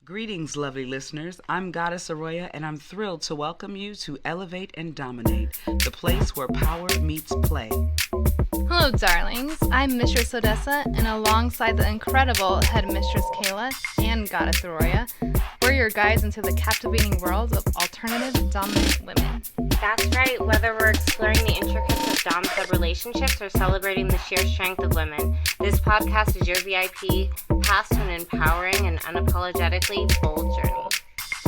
Greetings, lovely listeners. I'm Goddess Aroya, and I'm thrilled to welcome you to Elevate and Dominate, the place where power meets play. Hello, darlings. I'm Mistress Odessa, and alongside the incredible Head Mistress Kayla and Goddess Aroya, we're your guides into the captivating world of alternative dominant women. That's right, whether we're exploring the intricacies of dom-sub relationships or celebrating the sheer strength of women, this podcast is your VIP path to an empowering and unapologetically bold journey.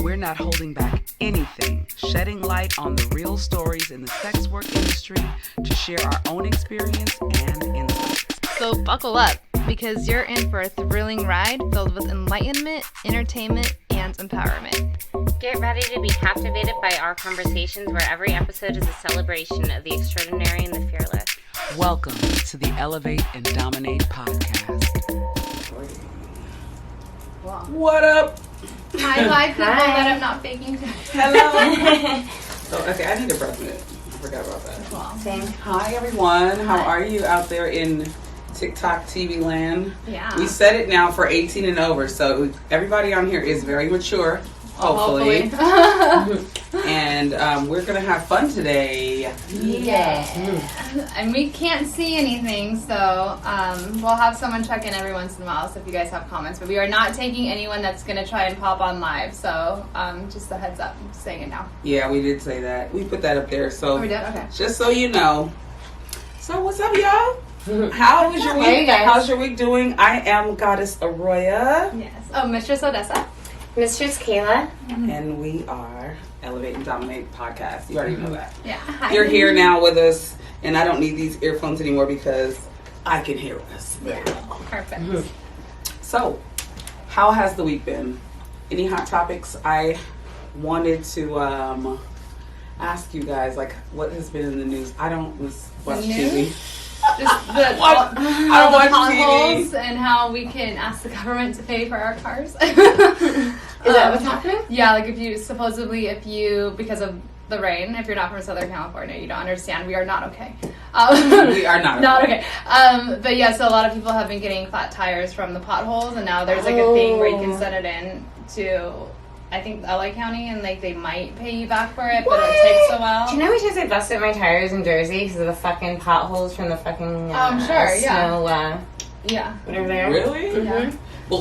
We're not holding back anything, shedding light on the real stories in the sex work industry to share our own experience and insights. So buckle up, because you're in for a thrilling ride filled with enlightenment, entertainment, and empowerment. Get ready to be captivated by our conversations where every episode is a celebration of the extraordinary and the fearless. Welcome to the Elevate and Dominate Podcast. Wow. What up? I like people that I'm not faking. Hello. Okay, I need a breath mint. I forgot about that. Wow. Same. Hi, everyone. How are you out there in TikTok TV land? Yeah. We set it now for 18 and over, so everybody on here is very mature, hopefully. And we're going to have fun today. Yeah. And we can't see anything, so we'll have someone check in every once in a while, so if you guys have comments. But we are not taking anyone that's going to try and pop on live, so just a heads up. I'm just saying it now. Yeah, we did say that. We put that up there, so Oh, we did? Okay. just so you know. So what's up, y'all? How was your week? Hey, guys. How's your week doing? I am Goddess Aroya, Yes. Oh, Mistress Odessa. Mistress Kayla. and we are Elevate and Dominate Podcast. You already know that. Yeah. Hi. You're here now with us, and I don't need these earphones anymore because I can hear us. Yeah. Perfect. So, how has the week been? Any hot topics? I wanted to ask you guys, like, what has been in the news? I don't watch TV. Just I don't all the watch potholes TV. and how we can ask the government to pay for our cars. Is that what's happening? Yeah, like if you, because of the rain, if you're not from Southern California, you don't understand. We are not okay. We are not Not okay. But yeah, so a lot of people have been getting flat tires from the potholes, and now there's like a thing where you can send it in to, I think, LA County, and like they might pay you back for it, but it takes a while. Do you know how many times I busted my tires in Jersey because of the fucking potholes from the fucking sure, yeah. snow, Yeah. whatever they are? Really? Yeah. Well,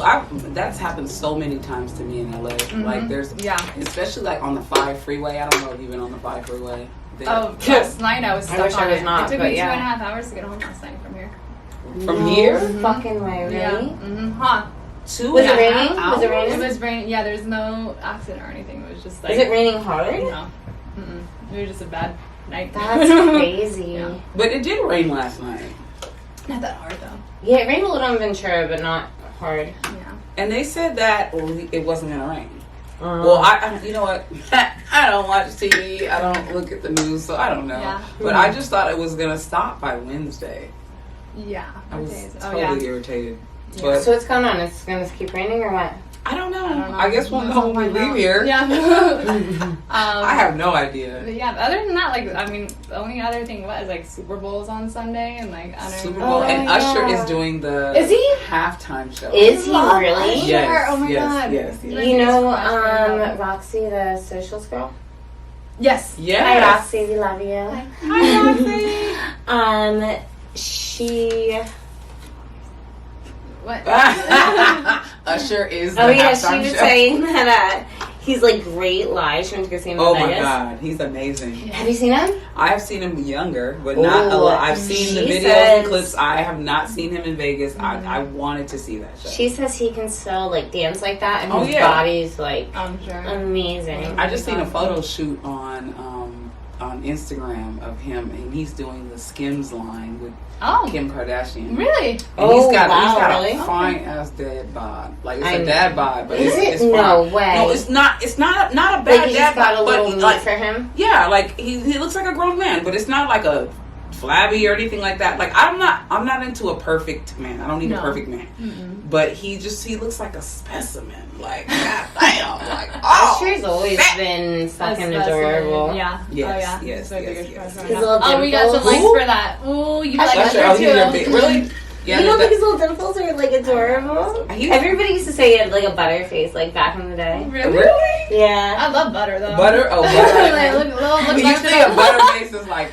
that's happened so many times to me in LA. Like, there's, especially like on the 5 freeway. I don't know if you've been on the 5 freeway. Oh, last night I was stuck wish on I was it. not, It took but me yeah. 2.5 hours to get home last night from here. From here? Fucking way, really? Yeah. Mm-hmm. Huh. 2 Was it and a half raining? Was it hours? raining? It was raining. Yeah, there's no accident or anything. It was just like. Is it raining hard? No. Mm-mm. It was just a bad night. That's crazy. Yeah. But it did rain last night. Not that hard though. Yeah, it rained a little in Ventura, but not hard. Yeah. And they said that it wasn't going to rain. Well, I you know what? I don't watch TV. I don't look at the news, so I don't know. Yeah. But I just thought it was going to stop by Wednesday. Yeah. I was Okay. totally irritated. Yeah. But So what's going on? It's going to keep raining or what? I don't know. I don't know. I guess we'll know when we leave here. Yeah. I have no idea. But yeah. Other than that, like, I mean, the only other thing is like Super Bowl's on Sunday, and like I don't Super know. Bowl. And yeah. Usher is doing the Is he? halftime show. Is he Love really? Usher. Yes, Oh my yes, God. yes, yes. You know, Yes. Roxy, the socials girl? Yes. Hi, Yes. Roxy, we love you. Hi, Roxy. She... What? Usher is the Oh, yeah, halftime she was show. saying that he's, like, great live. She went to go see him in Oh my Vegas. God, he's amazing. Have you seen him? I've seen him younger, but not a Ooh, lot. I've seen the she videos says- and clips. I have not seen him in Vegas. I wanted to see that show. She says he can still, like, dance like that, and Oh, his yeah. body's, like, I'm sure. amazing. I just seen a photo shoot on Instagram of him, and he's doing the Skims line with Oh. Kim Kardashian. Really? And Oh, he's got really? a fine ass dad bod. Like, it's I a know. dad bod, but Is it's it? fine. No way. No, it's not. It's not a bad Like, he's dad just got a bod, little but meat like, for him? yeah, like he looks like a grown man, but it's not like a flabby or anything like that. Like, I'm not into a perfect man. I don't need a No. perfect man. Mm-mm. But he looks like a specimen. Like, god damn. Like, oh. Usher's always fat. been fucking That's adorable. Yeah. Yes, Oh, yeah. yes, So yes, big yes. crush on His him. little Oh, we got some dimples. likes for that. Ooh, you like Usher, Usher Usher, oh, too. he's your big, really? Yeah, you don't think his little dimples are like adorable? Everybody used to say he had like a butter face, like back in the day. Really? Yeah. I love butter though. Butter? Oh, butter. You think a butter face is like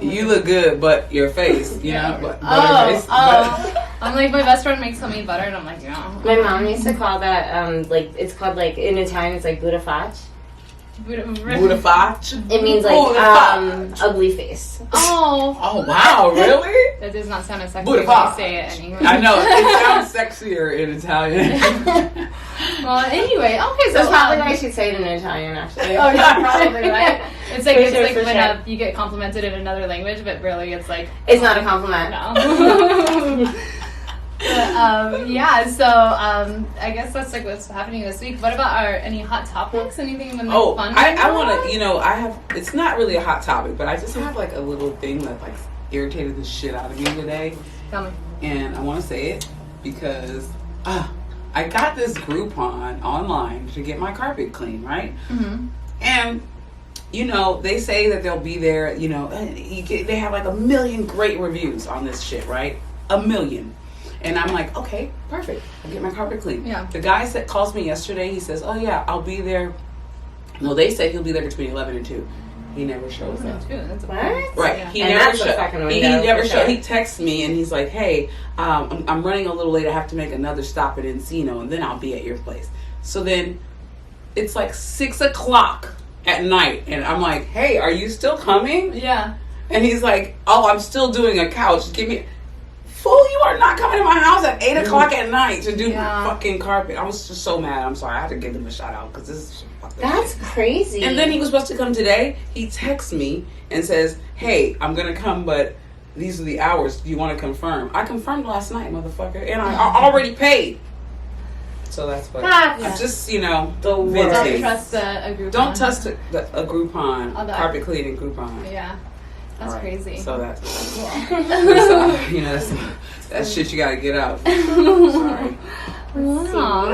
you look good, but your face, you know? But butter face. I'm like, my best friend makes homemade butter, and I'm like, yeah. My mom used to call that, it's called like, in Italian, it's like budafaccia. Budafaccia? It means like, ugly face. Oh, wow, really? That does not sound as sexy when you say it anyway. I know, it sounds sexier in Italian. Well, anyway, okay, so that's probably why I should say it in Italian, actually. Oh, yeah, probably, right? It's like, For when sure. you get complimented in another language, but really it's like... It's not a compliment. No. But, yeah, so I guess that's like what's happening this week. What about any hot topics? Anything fun? I want to, I have, it's not really a hot topic, but I just have like a little thing that like irritated the shit out of me today. Tell me. And I want to say it because I got this Groupon online to get my carpet clean, right? Mm-hmm. And they say that they'll be there, they have like 1 million great reviews on this shit, right? 1 million. And I'm like, okay, perfect. I'll get my carpet clean. Yeah. The guy calls me yesterday. He says, oh yeah, I'll be there. No, they said he'll be there between 11 and 2. He never shows up. What? Right. Yeah. He And never that's a fucking window, He never for showed. sure. He texts me and he's like, hey, I'm running a little late. I have to make another stop at Encino and then I'll be at your place. So then it's like 6 o'clock at night. And I'm like, hey, are you still coming? Yeah. And he's like, oh, I'm still doing a couch. Give me... Fool, you are not coming to my house at 8 o'clock at night to do my fucking carpet. I was just so mad. I'm sorry. I had to give him a shout out because this is fucking That's shit. crazy. And then he was supposed to come today. He texts me and says, hey, I'm going to come, but these are the hours. Do you want to confirm? I confirmed last night, motherfucker. And I already paid. So that's what. I'm just, the Don't venting. trust a Groupon. Don't trust a Groupon. Carpet cleaning Groupon. Yeah. That's crazy. So that's that shit you gotta get out. Sorry. Wow.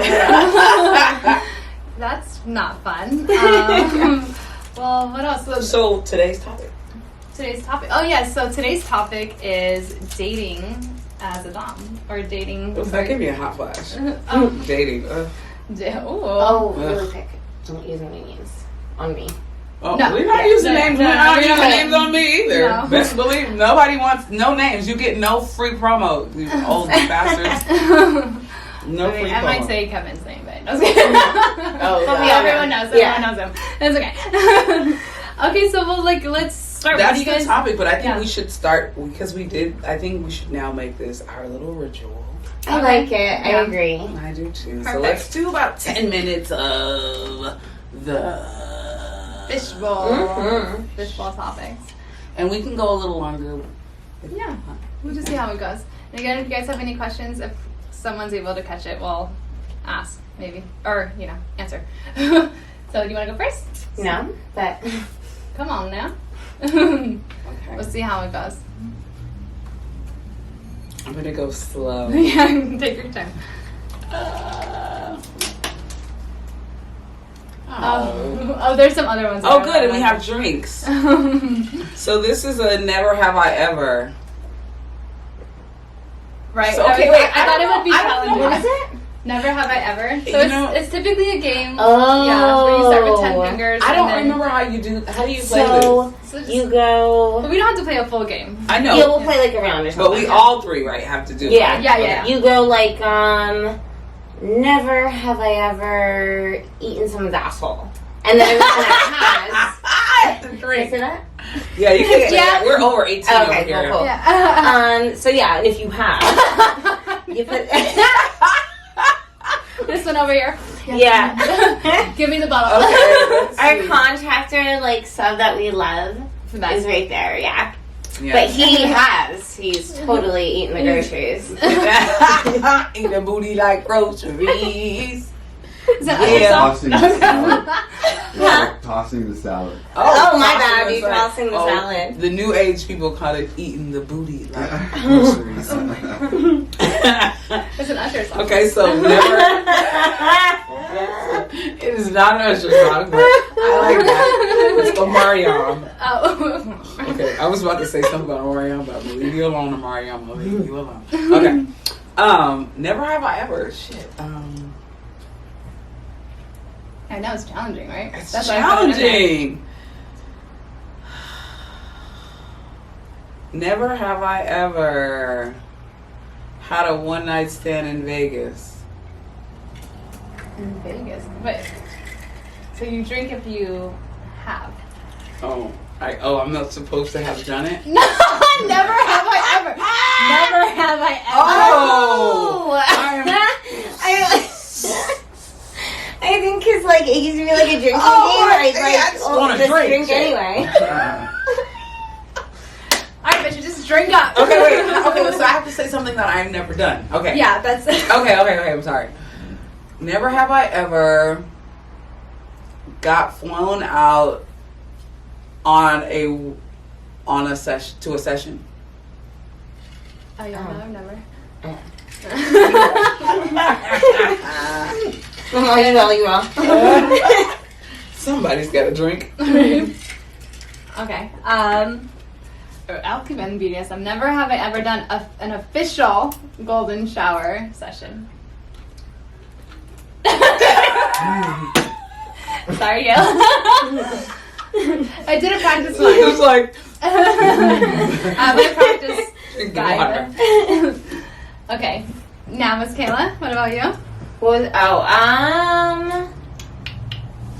That's not fun. Well, what else? So today's topic. Oh yes. So today's topic is dating as a dom or dating. That gave me a hot flash. Dating. Really quick. Don't use any names on me. Oh, No. we're not using names. We're not using no. names on me either. No. Best believe nobody wants no names. You get no free promo, you old bastards. No free promo. I might say Kevin's name, but I was kidding. Everyone knows. Everyone knows him. It's okay. Okay, so let's start. That's with you guys. the topic, but I think we should start because I think we should now make this our little ritual. I like it. I agree. I do too. Perfect. So let's do about 10 minutes of the fishbowl topics. And we can go a little longer. Yeah, we'll just see how it goes. And again, if you guys have any questions, if someone's able to catch it, we'll ask, maybe. Or, answer. So, do you want to go first? No, but... Come on now. Okay. We'll see how it goes. I'm going to go slow. Yeah, take your time. Oh, there's some other ones. Oh, good, and we have drinks. So this is a never have I ever. Right. So, okay, wait. I thought it would be challenging. What is it? Never have I ever. So it's typically a game. Oh. Yeah, where you start with 10 fingers. I don't and then, remember how do you play this? So just, you go... But we don't have to play a full game. I know. Yeah, we'll play like a round or something. But we all three, right, have to do it. Yeah. Right? Yeah. You go like, never have I ever eaten someone's asshole. And then everyone that has... The Can I drink. say that? Yeah, you can. Yeah. We're over 18 Okay, over here. cool. Yeah. So yeah, and if you have, you put... This one over here. Yeah. Give me the bottle. Okay. Our contractor, sub that we love, The best. is right there, yeah. Yeah. But he's totally eating the groceries. Eat a booty like groceries. Is that Yeah. other song? Tossing the salad. Oh, my tossing bad, the you salad. tossing the salad. The new age people call it eating the booty like groceries. It's an Usher song. Okay, so never. It is not an Usher song, but I like that. It's Omarion. Oh. Okay, I was about to say something about Orion, but I'm gonna leave you alone, Amari. I'm gonna leave you alone. Okay. Never have I ever. Shit. I know it's challenging, right? It's That's why I put it in there. challenging. Never have I ever had a one night stand in Vegas. In Vegas. But so you drink if you have. I'm not supposed to have done it? No, never have I ever. Never have I ever. Oh! I think it's like it used to be like a drinking game. I Like, just want to drink anyway. Alright, but you just drink up. Okay, wait. Okay, so I have to say something that I've never done. Okay. Yeah, that's it. Okay, I'm sorry. Never have I ever got flown out on a session to a session. Oh yeah, no, never. You wrong. Somebody's got a drink. Okay. I'll keep it in BDSM. Never have I ever done an official golden shower session. Sorry, Gail. I did a practice one. It was like My practice drink guide. water. Okay. Now, Miss Kayla, what about you?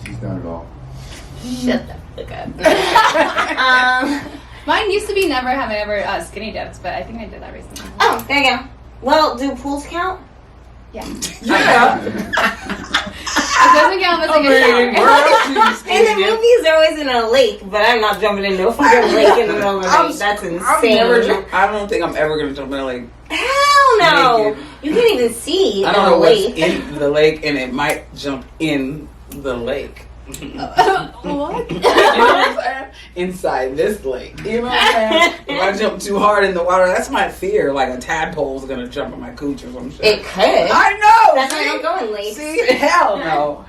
She's done it all. Shut the fuck up. Mine used to be never have I ever skinny dipped, but I think I did that recently. Oh, there you go. Well, do pools count? Yeah. Yeah. It doesn't count as like a shower. And the movies are always in a lake, but I'm not jumping into a fucking lake in the middle of the night. That's insane. I don't think I'm ever gonna jump in a lake. Hell no! Naked. You can't even see I in don't a know what's lake. in the lake, and it might jump in the lake. What? You know what I'm saying? Inside this lake. You know what I'm saying? If I jump too hard in the water, that's my fear. Like a tadpole's gonna jump in my cooch or some shit. It could. I know! That's why I see? don't go in lakes. See? Hell no.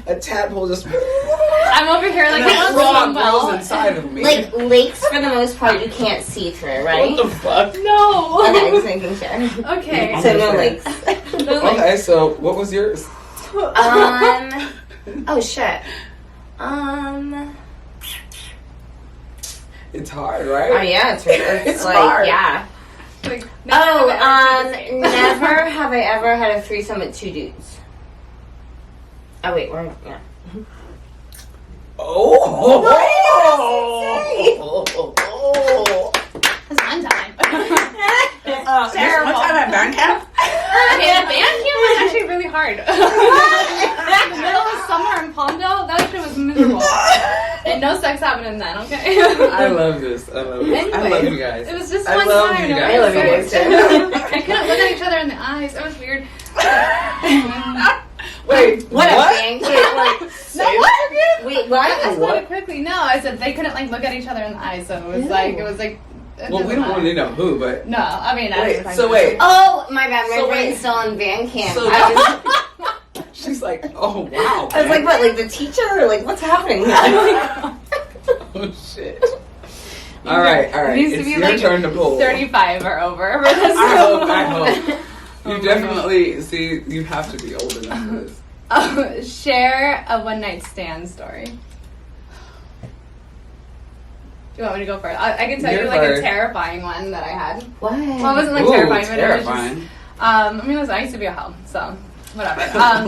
A tadpole just I'm over here like and a frog well. grows inside of me. Like, lakes, for the most part, you can't see through, right? What the fuck? No. Okay, just making sure. Okay. So no lakes. No, like, Okay, so what was yours? Oh shit. It's hard, Oh right? yeah, it's It's like hard. yeah. like, Never have I ever had a threesome with two dudes. Oh wait, we're yeah. Oh! That's one time. One time at band camp? Okay, the band camp was actually really hard. In the middle of summer in Palmdale, that shit was miserable. And no sex happening then, okay? I love this. I love this. I Anyway, love you guys. It was just I one love time. you It guys. I love you was guys great. too. I couldn't look at each other in the eyes. It was weird. Wait, What a bang! Wait, what? No, what? Wait, I what? explained it quickly. No, I said they couldn't like look at each other in the eyes, so it was like Well, we don't want to know who, but No, I mean, I Wait, was so wait. Oh my bad, my So brain's wait. still on band camp. So- I she's like, oh wow. was like, what? Like the teacher? Or like what's happening here? Oh shit. All right. It needs to It's be your like turn to pull. 35 or over for this. I hope. You Oh my definitely see. You have to be old enough for this. Share a one night stand story. Do you want me to go first? I can tell You're you like first. a terrifying one that I had. What? Well, it wasn't like Ooh, terrifying, but it was terrifying. just. I mean, listen, I used to be a hoe, so whatever.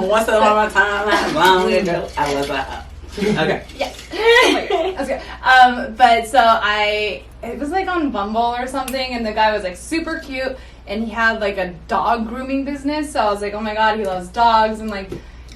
Once upon a time, long ago, I was a hoe. Okay. Yes. That's good. But so it was like on Bumble or something, and the guy was like super cute, and he had like a dog grooming business. So I was like, oh my god, he loves dogs, and like,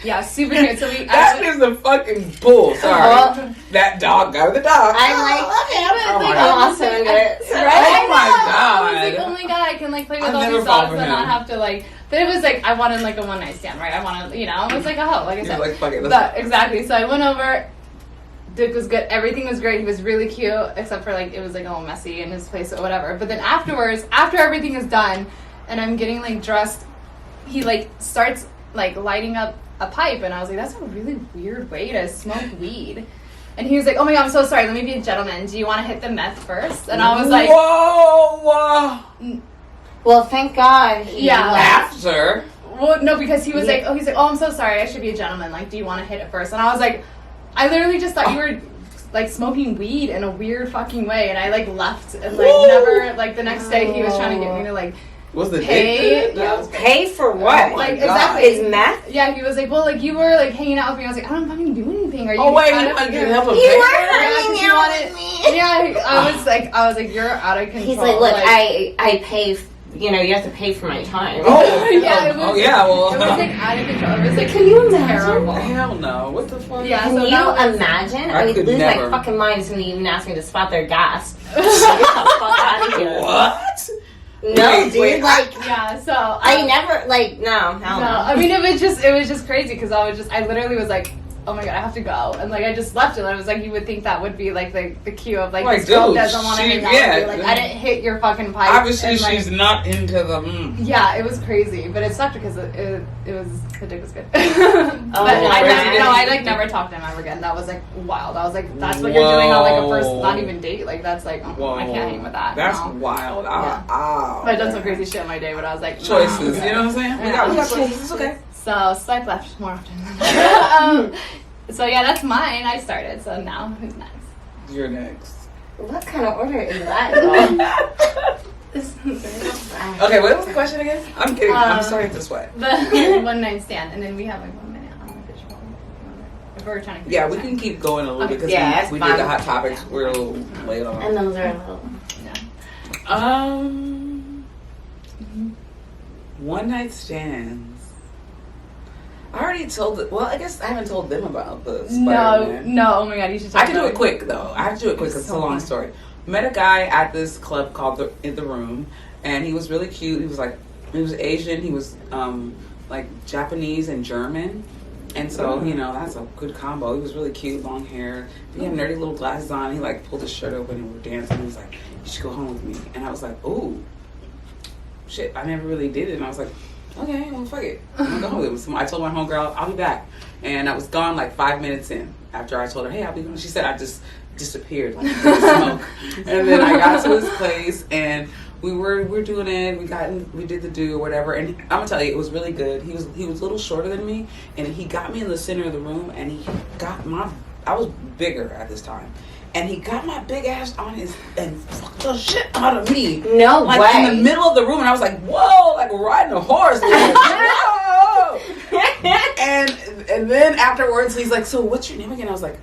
yeah, super cute. So That is the fucking bull. Sorry. That dog guy with the dog. I'm like, Oh my I'm God. also into it. Oh my I was like, god. oh my god, I can like play with I've all never these fallen dogs for and not him. have to like. But it was like I wanted like a one night stand, right? I wanted, it was like a hoe, like I You're said. like, fuck it. But exactly. So I went over. Dick was good. Everything was great. He was really cute, except for like it was like a little messy in his place or whatever. But then afterwards, after everything is done, and I'm getting like dressed, he like starts like lighting up a pipe, and I was like, that's a really weird way to smoke weed. And he was like, oh my god, I'm so sorry. Let me be a gentleman. Do you want to hit the meth first? And I was like, whoa. Well, thank God. After. Well, no, because he was like, he's like, oh, I'm so sorry. I should be a gentleman. Like, do you want to hit it first? And I was like, I literally just thought you were like smoking weed in a weird fucking way, and I like left and like never like the next day he was trying to get me to like. Was the pay? Yeah. Pay for what? Oh like God. exactly. Is meth? Yeah, he was like, well, like you were like hanging out with me. I was like, I don't fucking do anything. Are you? Oh wait, out you of- wanted to help him You pay were for it? hanging out with me. Yeah, I was like, you're out of control. He's like, look, I pay. You know, you have to pay for my time. Oh, yeah, it was, oh yeah, well. it was like out of control. It was like, Can you imagine? terrible. Hell no. What the fuck? Yeah, Can so you that was- imagine? I I would could lose never. my fucking mind if somebody even asked me to spot their gas. Get the fuck out of here. What? No, Wait, dude, wait, like, Yeah, so I never, like, no, hell No, no. I mean it was just crazy because I literally was like, oh my god, I have to go, and like I just left it. And I was like, you would think that would be like the cue of like this girl dude, doesn't want to she- hang out yeah, with you. Like I didn't hit your fucking pipe. Obviously, and, like, she's not into the. Yeah, it was crazy, but it sucked because it was the dick was good. But crazy. I like never talked to him ever again. That was like wild. I was like, that's what you're doing on like a first, not even date. Like that's like, Whoa. I can't hang with that. That's no. wild. Yeah. I've done some crazy shit in my day, but I was like, Choices, nah. you know what I'm saying? We got choices. It's okay. So swipe left more often. So yeah, that's mine. I started. So now who's next? You're next. What kind of order is that? Okay, what was the question again? I'm kidding. I'm sorry to sweat. The one night stand, and then we have like 1 minute on the fish bowl. If we're trying to. Yeah, we can keep going a little bit because Yeah, that's we did fine. the hot topics. We're a little late on. And those are a little. Yeah. One night stands. I already told. Well, I guess I haven't told them about the Spider-Man. No. Oh my god, you should. I can do it quick though. I have to do it quick because it's a long story. Met a guy at this club called In the Room, and he was really cute. He was Asian. He was like Japanese and German, and so you know that's a good combo. He was really cute, long hair. He had nerdy little glasses on. He like pulled his shirt open and we were dancing. He was like, "You should go home with me," and I was like, "Ooh, shit!" I never really did it, and I was like, "Okay, well, fuck it. I'm gonna go home with him." So I told my homegirl, "I'll be back," and I was gone like 5 minutes in. After I told her, "Hey, I'll be gone," she said, "I just disappeared like in smoke." And then I got to his place and we were doing it. We did the do or whatever. And I'm gonna tell you, it was really good. He was a little shorter than me, and he got me in the center of the room, and he got I was bigger at this time. And he got my big ass on his and fucked the shit out of me. No like way. in the middle of the room, and I was like, "Whoa!" Like riding a horse. Like, whoa! and then afterwards, he's like, "So what's your name again?" I was like,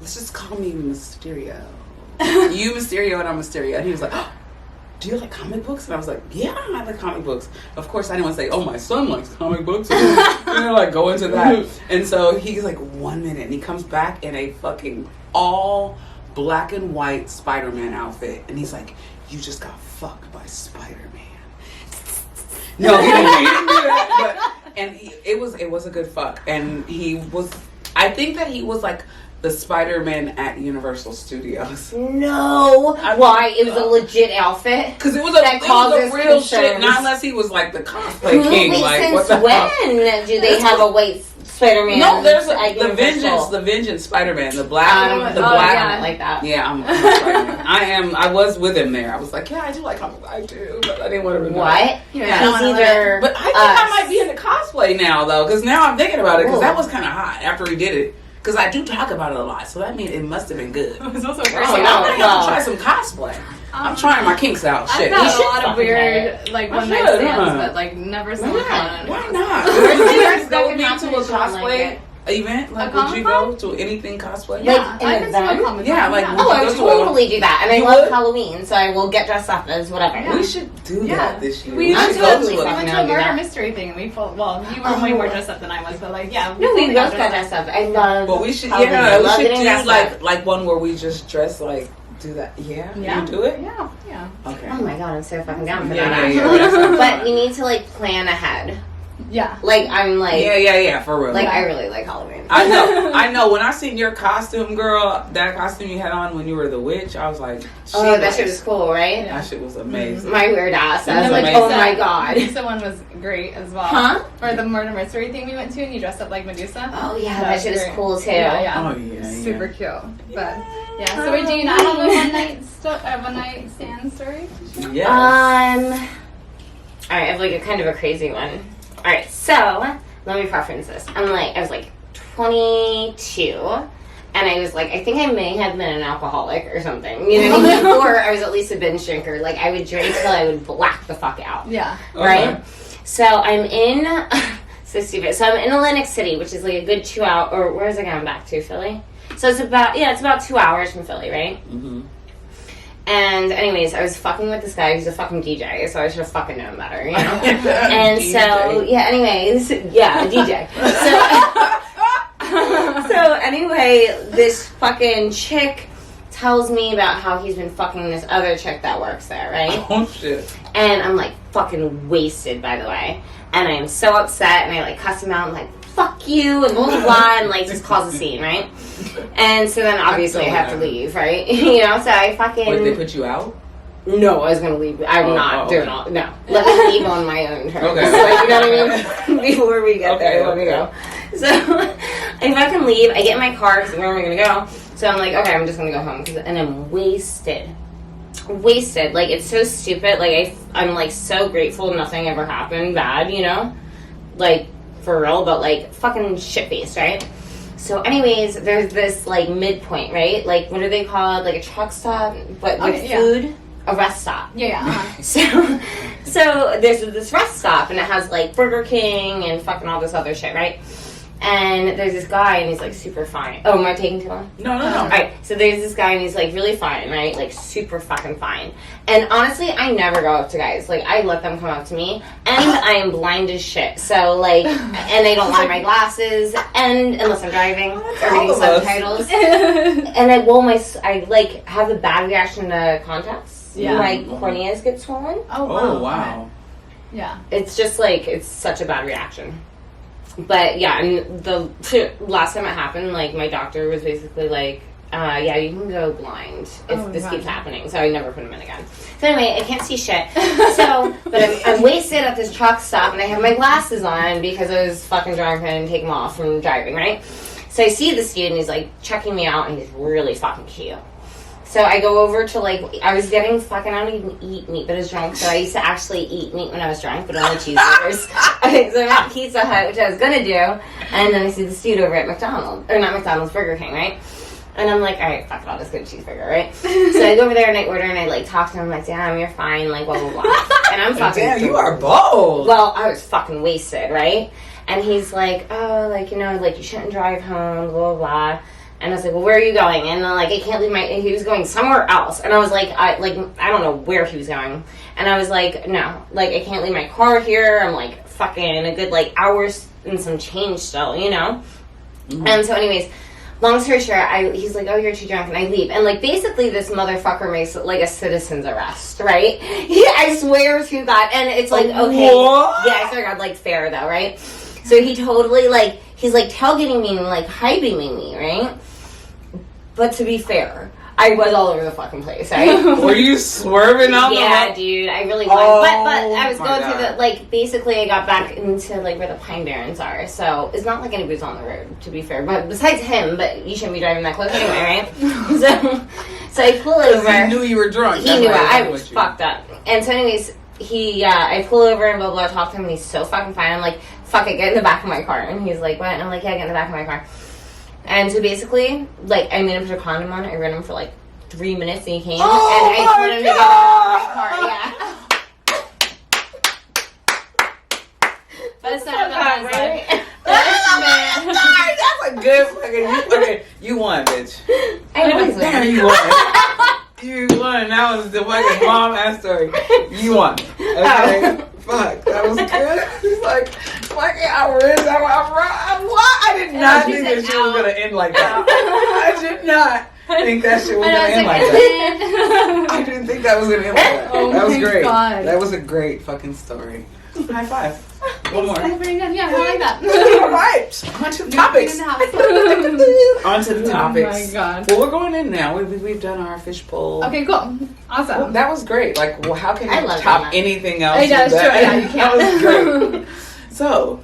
let's just call me Mysterio. You Mysterio and I'm Mysterio. And he was like, oh, do you like comic books? And I was like, yeah, I like comic books. Of course, I didn't want to say, oh, my son likes comic books. And, like go into that. And so he's like, 1 minute. And he comes back in a fucking all black and white Spider-Man outfit. And he's like, you just got fucked by Spider-Man. No, he didn't do that. But, and it was a good fuck. And I think that he was like the Spider-Man at Universal Studios. No. Why? It was a legit outfit? Because it was That causes real shit. concerns. Not unless he was like the cosplay king. Wait, Like, since what the when fuck? do they have a white Spider-Man? No, there's the Universal? Vengeance Spider-Man, the black, Yeah, black. like that. Yeah, I'm Spider-Man. I was with him there. I was like, yeah, I do like comics. I do, but I didn't want to remember. What? Yeah, He's either. But I think I might be into cosplay now, though, because now I'm thinking about it, because that was kind of hot after he did it. Because I do talk about it a lot, so that means it must have been good. It was also So crazy. I'm gonna have to try some cosplay. I'm trying my kinks out. Shit. I've had a should lot of fucking weird like I one night should, stands, huh? but like never seen Why one. not? Where's the Would worst you that go can to happen a if you don't like cosplay it? event? Like, A would you go Comic-Con? to anything cosplay? Yeah, Like, I an can see event? a Comic-Con. Yeah, like, Oh, Would I you would go to a- totally do that. And I You love would? Halloween, so I will get dressed up as whatever. We should do that this year. We I'm went to totally a fucking murder down to that. mystery thing. We you were way more dressed up than I was, but like yeah. No, we fully both got dressed up. I love. But we should, Halloween. I we love should getting do dressed up. like one where we just dress like do that. Yeah, Yeah. you do it. Yeah. Okay. Oh my god, I'm so fucking down for Yeah, that. yeah, yeah. But we need to like plan ahead. Yeah. Like, I'm like... Yeah, for real. Like, I really like Halloween. I know. When I seen your costume, girl, that costume you had on when you were the witch, I was like, that shit was cool, right? That shit was amazing. My weird ass. I was like, oh my god. Medusa one was great as well. Huh? Or the murder mystery thing we went to and you dressed up like Medusa. Oh yeah, that shit is cool too. Yeah. Oh yeah. Super cute. But yeah. So wait, do you not have a one night stand story? Yes. Alright, I have like a kind of a crazy one. Alright, so let me preference this. I was like 22, and I was like, I think I may have been an alcoholic or something, you know what I mean? Or I was at least a binge drinker. Like, I would drink till I would black the fuck out. Yeah. Right? Okay. So I'm in, so stupid. So I'm in Atlantic City, which is like a good 2 hour, or where is it going back to? Philly? So it's about 2 hours from Philly, right? Mm-hmm. And anyways, I was fucking with this guy who's a fucking DJ, so I should have fucking known better, you know? And DJ. so, yeah, anyways, yeah, a DJ. So anyway, this fucking chick tells me about how he's been fucking this other chick that works there, right? Oh shit. And I'm like fucking wasted, by the way. And I am so upset, and I like cuss him out, and like, fuck you, and blah, blah, blah, and like just cause a scene, right? And so then obviously I have to leave, right? You know, so I fucking... Wait, they put you out? No, I was gonna leave. I'm not doing all... No. Let me leave on my own terms. Okay. Like, you know what I mean? Before we get there, let me go. So, I fucking leave. I get in my car, because where am I gonna go? So I'm like, okay, I'm just gonna go home. And I'm wasted. Like, it's so stupid. Like, I'm like so grateful nothing ever happened bad, you know? Like, for real, but like fucking shit-faced, right? So anyways, there's this like midpoint, right? Like, what are they called? Like a truck stop, but with food? A rest stop. Yeah. Uh-huh. So there's this rest stop, and it has like Burger King and fucking all this other shit, right? And there's this guy, and he's like super fine. Oh, am I taking too long? No. Alright, so there's this guy, and he's like really fine, right? Like super fucking fine. And honestly, I never go up to guys. Like, I let them come up to me, and I am blind as shit. So like, and I don't wear my glasses, and unless I'm driving or reading subtitles. And I like have a bad reaction to contacts. Yeah. My corneas get swollen. Oh wow. Yeah. It's just like, it's such a bad reaction. But yeah, and the last time it happened, like, my doctor was basically like, yeah, you can go blind if this keeps happening. So I never put him in again. So anyway, I can't see shit. So, but I'm wasted at this truck stop, and I have my glasses on because I was fucking drunk and I didn't take them off from driving, right? So I see this dude, and he's like checking me out, and he's really fucking cute. So I go over to, like, I was getting fucking, I don't even eat meat, but I was drunk, so I used to actually eat meat when I was drunk, but only cheeseburgers. Okay, so I'm at Pizza Hut, which I was gonna do, and then I see this dude over at McDonald's, or not McDonald's, Burger King, right? And I'm like, alright, fuck it, I'll just get a cheeseburger, right? So I go over there and I order, and I, like, talk to him, like, damn, you're fine, like, blah, blah, blah. And I'm fucking... Damn, you are bold. Well, I was fucking wasted, right? And he's like, oh, like, you know, like, you shouldn't drive home, blah, blah, blah. And I was like, well, where are you going? And then, like, I can't leave he was going somewhere else. And I was like, I don't know where he was going. And I was like, no, like, I can't leave my car here. I'm, like, fucking a good, like, hours and some change still, you know? Mm-hmm. And so anyways, long story short, he's like, oh, you're too drunk. And I leave. And, like, basically this motherfucker makes, like, a citizen's arrest, right? I swear to God. And it's like, okay. What? Yeah, I swear to God, like, fair, though, right? So he totally, like, he's, like, tailgating me and, like, high-beaming me, right? But to be fair, I was all over the fucking place, right? Were you swerving out? Yeah, dude, I really was. Oh, but I was going God. through the, like, basically I got back into, like, where the Pine Barrens are. So it's not like anybody's on the road, to be fair. But besides him, but you shouldn't be driving that close anyway, right? So I pull over. He knew you were drunk. He knew I was fucked up. And so anyways, I pull over and blah, blah, talk to him, and he's so fucking fine. I'm like, fuck it, get in the back of my car. And he's like, what? And I'm like, yeah, get in the back of my car. And so basically, like, I made him put a condom on. I ran him for, like, 3 minutes, and he came. Oh, and I told him to get in my car, yeah. That's not Right? That's a good fucking... Okay, you won, bitch. I always win. Damn, you won. You won. That was the fucking bomb-ass story. You won. Okay? Fuck. That was good. He's like, fucking hours. What? I did not think that shit was going to end like that. I did not think that shit was going to end like that. I didn't think that was going to end like that. Oh That was my great. God. That was a great fucking story. High five. One more. That's pretty good. Yeah, I like that. All right. On to the topics. On to the topics. Oh my god. Well, we're going in now. We've done our fish bowl. Okay, cool. Awesome. Well, that was great. Like, well, how can I you love top that. anything else? Yeah, with that's that? true. Yeah, you can't. That was great. So,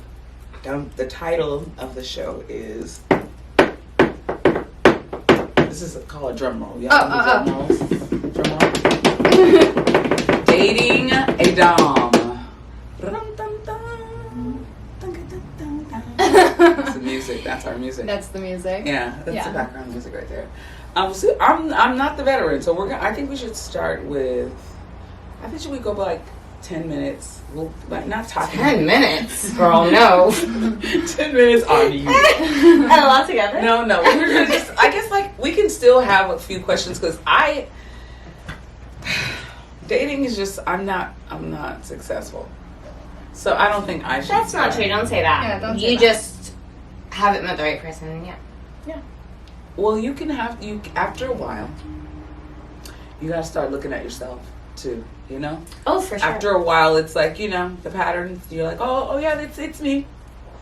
the title of the show is. This is called a drum roll. Drum rolls. Drum roll. Dating a dom. That's the music. That's our music. That's the music. Yeah, that's Yeah. the background music right there. So I'm not the veteran, so I think we should start with. I think we go by like 10 minutes. We'll like not talking. 10 minutes, girl. No. 10 minutes on you. Had a lot together. No. We're gonna just. I guess like we can still have a few questions because dating is just. I'm not successful. So I don't think I should. That's not true. Don't say that. Yeah, don't say you that. just haven't met the right person. Yeah. Well, you can after a while. You gotta start looking at yourself too. You know. Oh, for sure. After a while, it's like the patterns. You're like, oh yeah, it's me,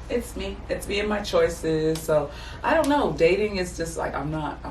it's me and my choices. So I don't know. Dating is just like I'm not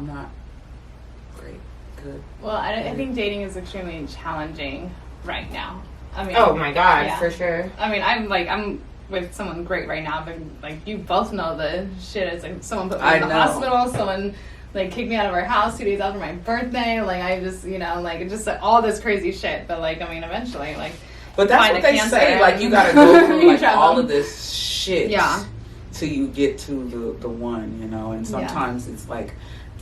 great, good. Well, I think dating is extremely challenging right now. I mean, Oh my god, yeah. for sure. I mean, I'm with someone great right now, but like you both know the shit is like someone put me in the hospital, someone like kicked me out of our house 2 days after my birthday. Like I just like just all this crazy shit. But like I mean, eventually like. But that's find what a they cancer say. Like you and- gotta go through like Travel. all of this shit. Yeah. Till you get to the one, and sometimes it's like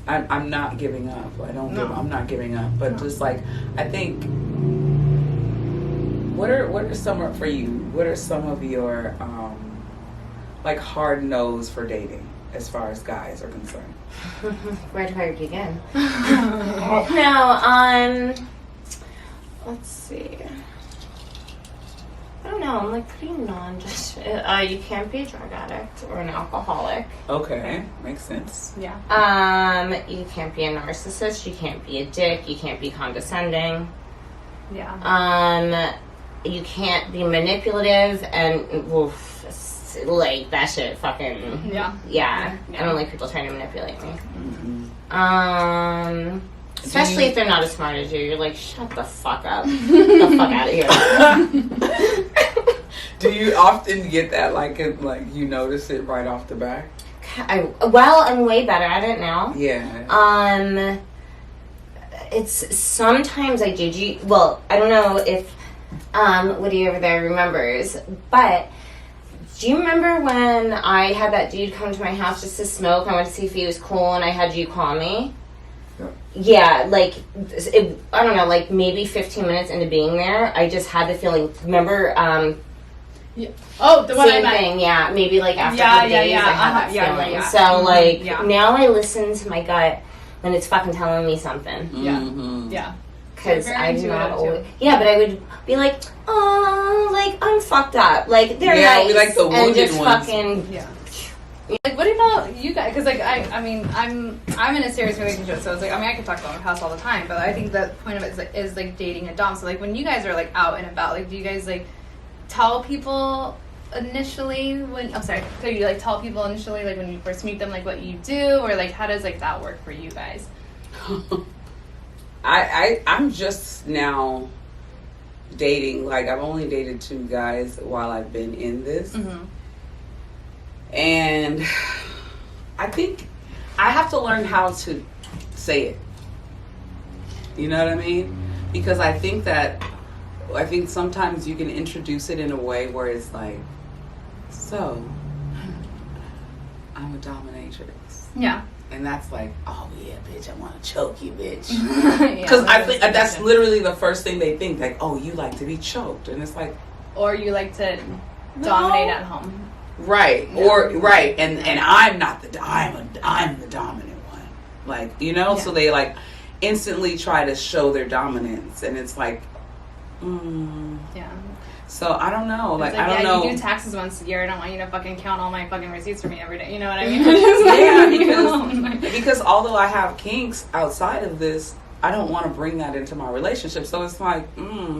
I'm not giving up. I'm not giving up. But just like I think. What are some for you? What are some of your like hard no's for dating as far as guys are concerned? Where do I begin? No, let's see. I don't know. I'm like pretty you can't be a drug addict or an alcoholic. Okay, makes sense. Yeah. You can't be a narcissist. You can't be a dick. You can't be condescending. Yeah. You can't be manipulative and like that shit fucking yeah. I don't like people trying to manipulate me. Mm-hmm. Especially if they're not as smart as you. You're like, shut the fuck up. Get the fuck out of here. Do you often get that like you notice it right off the bat? I'm way better at it now. Yeah. It's sometimes I do. Well, I don't know if Woody over there remembers, but do you remember when I had that dude come to my house just to smoke? I wanted to see if he was cool, and I had you call me. Yeah, like I don't know, like maybe 15 minutes into being there, I just had the feeling. Remember? Yeah. Oh, the one Same I met. thing, yeah. Maybe like after Yeah, a couple days, I had that feeling. yeah. So like Yeah. now I listen to my gut when it's fucking telling me something. Yeah. Mm-hmm. Yeah. Because Very I'm intuitive, not always. too. Yeah, but I would be like, oh, like I'm fucked up. Like they're Yeah, nice we like the and wounded just ones. fucking. Yeah. Like, what about you guys? Because like I mean, I'm in a serious relationship, so it's like I could talk about my past all the time, but I think the point of it is like dating a dom. So like when you guys are like out and about, like do you guys like tell people initially when? I'm sorry. So you like tell people initially like when you first meet them like what you do, or like how does like that work for you guys? I'm just now dating. Like I've only dated 2 guys while I've been in this. Mm-hmm. And I think I have to learn how to say it. You know what I mean? Because I think sometimes you can introduce it in a way where it's like, so, I'm a dominatrix. Yeah. And that's like, oh yeah, bitch, I want to choke you, bitch. Yeah, Because I think that's literally the first thing they think, like, oh, you like to be choked. And it's like, or you like to dominate at home. right, Yeah. or right, and I'm not I'm the dominant one, like so they like instantly try to show their dominance, and it's like, Yeah. So I don't know, like it's I don't know. You do taxes once a year. I don't want you to fucking count all my fucking receipts for me every day. You know what I mean? Yeah, because although I have kinks outside of this, I don't want to bring that into my relationship. So it's like,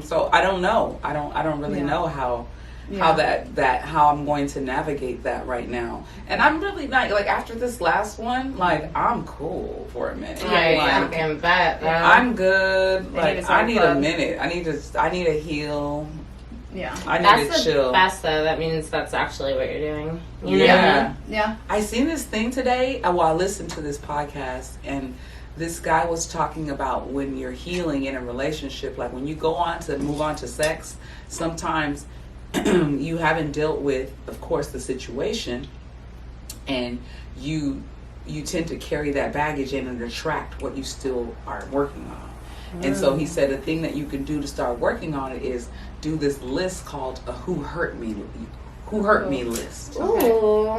so I don't know. I don't really know how I'm going to navigate that right now. And I'm really not, like, after this last one, like, I'm cool for a minute. I can bet. I'm good. Like, I need a club. minute. I need to heal. Yeah. I need That's to the chill. best, though. That means that's actually what you're doing. You know Yeah. what I mean? Yeah. I seen this thing today while I listened to this podcast, and this guy was talking about when you're healing in a relationship, like when you move on to sex, sometimes you haven't dealt with, of course, the situation, and you tend to carry that baggage in and attract what you still are working on. And so he said a thing that you can do to start working on it is do this list called a who hurt me list. Ooh.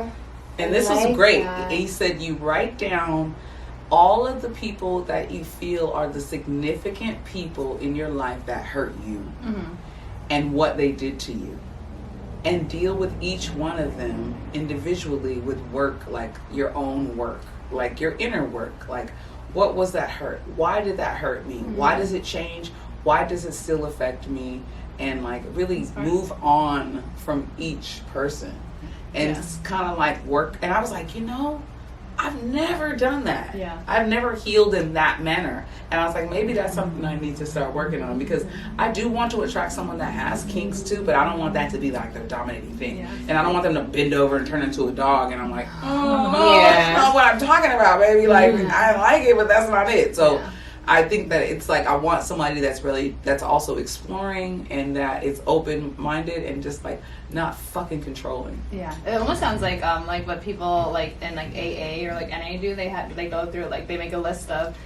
And this I was like great. that. He said you write down all of the people that you feel are the significant people in your life that hurt you and what they did to you. And deal with each one of them individually with work, like your own work, like your inner work. Like, what was that hurt? Why did that hurt me? Why does it change? Why does it still affect me? And like really move on from each person. And it's kind of like work. And I was like, I've never done that. Yeah. I've never healed in that manner. And I was like, maybe that's something I need to start working on, because I do want to attract someone that has kinks too, but I don't want that to be like the dominating thing. Yeah. And I don't want them to bend over and turn into a dog. And I'm like, Yeah. that's not what I'm talking about, baby. Like, I like it, but that's not it. So I think that it's like I want somebody that's also exploring and that is open-minded and just like not fucking controlling. Yeah, it almost sounds like what people like in like AA or like NA do. They go through, like, they make a list of,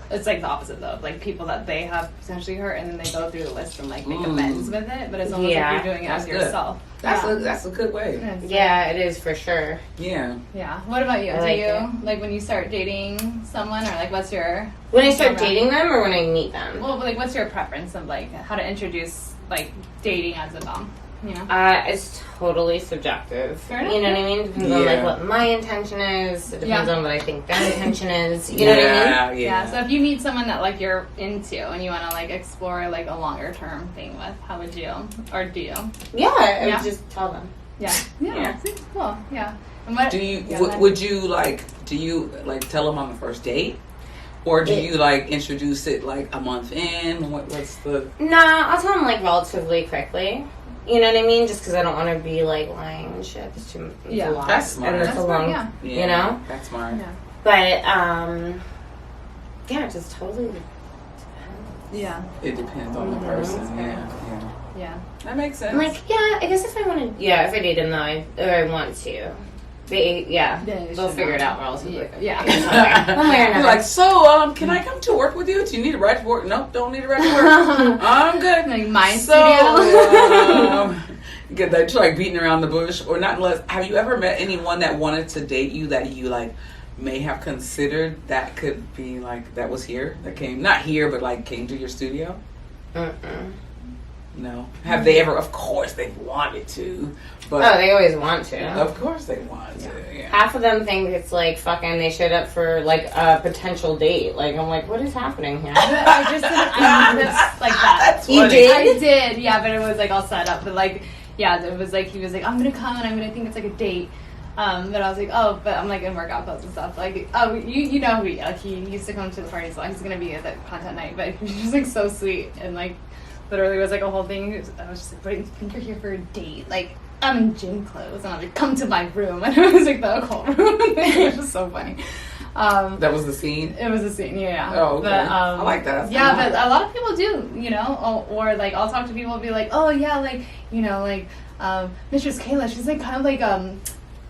it's like the opposite though, like people that they have potentially hurt, and then they go through the list and like make amends with it. But it's almost like you're doing it That's as good. yourself. That's a good way. Yeah, it is for sure. Yeah. Yeah. What about you? I Do like you it. like when you start dating someone, or like what's your When I start dating them or when I meet them? well, like what's your preference of like how to introduce like dating as a dom? You know. It's totally subjective. Fair enough. You know what I mean? Depends on like what my intention is. It depends on what I think their intention is. You know what I mean? Yeah. So if you meet someone that like you're into and you want to like explore like a longer term thing with, how would you, or do you? Yeah, I would just tell them. Yeah. Yeah. Cool. Yeah. And what Do you yeah, would you like tell them on the first date, or do you like introduce it like a month in? What's the? Nah, I'll tell them like relatively quickly. You know what I mean? Just because I don't want to be like lying and shit. It's too it's a lot. That's smart. And it's a long, yeah. you know? That's smart. Yeah. But, yeah, it just totally depends. Yeah. It depends on the person. Yeah. Yeah. That makes sense. I'm like, yeah, I guess if I want to, if I date him though, I want to. They'll figure it out relatively. Yeah. One way or You're another. like, so, can I come to work with you? Do you need a ride to work? Nope, don't need a ride to work. I'm good. Like my So, get that like beating around the bush, or not unless. Have you ever met anyone that wanted to date you that you like may have considered that could be like that was here, that came not here, but like came to your studio? No. Have they ever? Of course they've wanted to, but they always want to. of course they want to. Yeah. Half of them think it's like fucking they showed up for like a potential date. Like, I'm like, what is happening here? I just that's like that. That's You funny. did? I did, yeah, but it was like all set up. But like, yeah, it was like he was like, I'm gonna come and I'm gonna think it's like a date. But I was like, oh, but I'm like in workout clothes and stuff. Like, oh, you know who he used to come to the parties. So he's gonna be at the content night, but he was just like so sweet and like literally was like a whole thing. I was just like, but I think you're here for a date. Like, I'm in gym clothes and I'm like, come to my room. And it was like the occult room. It was just so funny. That was the scene. It was a scene, yeah. Oh, okay. But, I like that. That's yeah, kinda but a lot of people do, you know, or like I'll talk to people and be like, oh yeah, like, you know, like Mistress Kayla, she's like kind of